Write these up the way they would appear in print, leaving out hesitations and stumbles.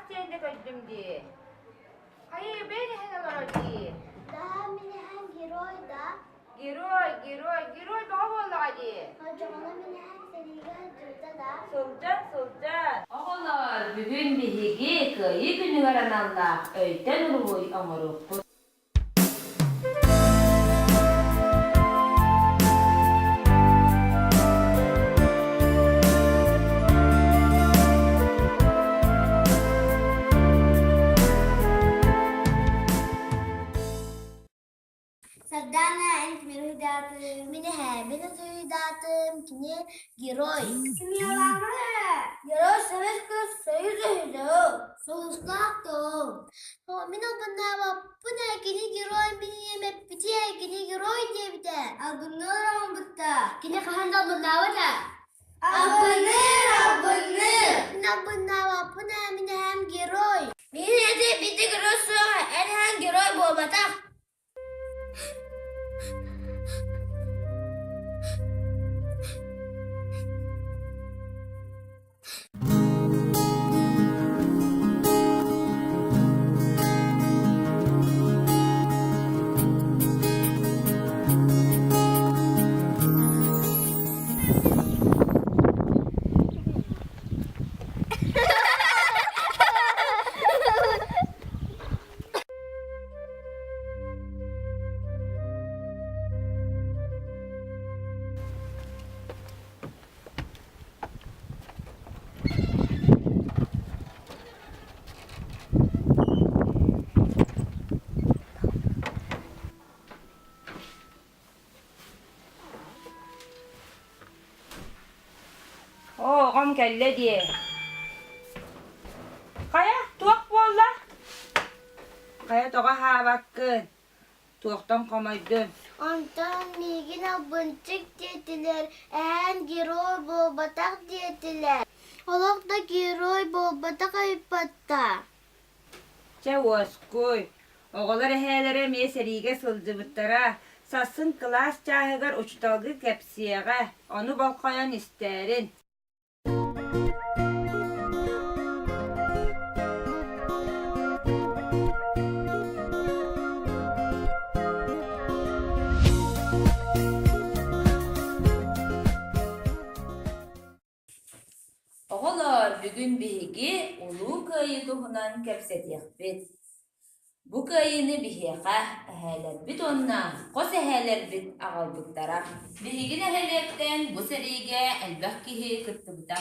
diyende gördüm diye. Hayır beni hemen orada. Daha mini hem giroy da. Giroy baba vallahi. Hocam ona mini hem seriga durda da. Sultan. Oğullar bugün bir higi kıyı günü veren Allah. Öyten uluy amuruk. Sardana ilk mühdatım. Mini hem mini mühdatım. Kini giroy. Kimi yalanı? Giroy seves kız sayıcıydı. Soğuslaktım. Mini bunlar bu ne kini giroy mini yemek bitiye kini giroy diye bir de. Abunlar olmuşta. Kini kahanda bunlar var da. Abunlar. Bu ne mini hem giroy. Mini de bitti giroy en hem giroy bu olmadı. Oğam kelle diye. Kaya tuak bolla. Kaya toka ha bakın. Tuaktan komaydın. Ondan migina bunçik dediler. En giroy bu batak dediler. Olak da giroy bu batak ayıpatta. Çavuz koy. Oğullar ehelere meserige sılcıbıttara. Sasın klas çahıgar uçtalgı kepsiyege. Onu balkayan isterin. Oğullar bugün bihigi ulu kayı tohunan kepsetiyek bit. Bu kayını bihiqa eheler bit onna, kos eheler bit ağalbıktara. Bihigin ehelerden bu serige elbahkihi kırtıbıta.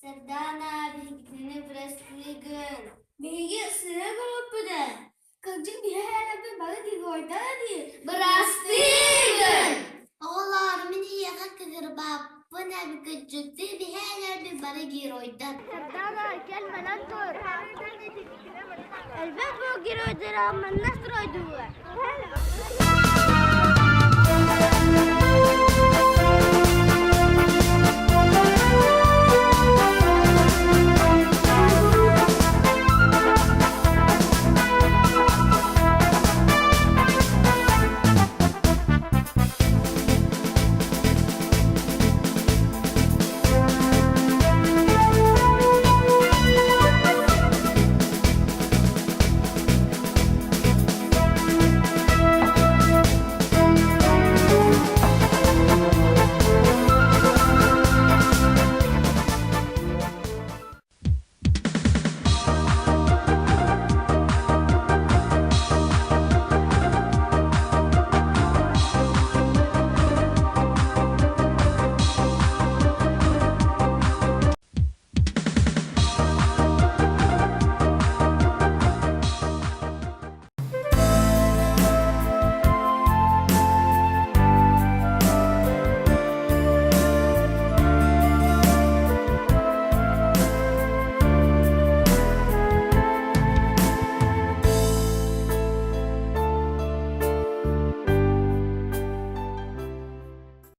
Sardana bihigini brastligin. Bihigi ısırı grubu da. Kılcık bir hele bir balık gigoyda di. Brastligin. Oğlar mini yaka kıgırbap. Bu ne bir küçüktü bir hele bir balık gigoyda. Sardana gelme lan dur. Elbet bu gigoyda ama nasıl oydu?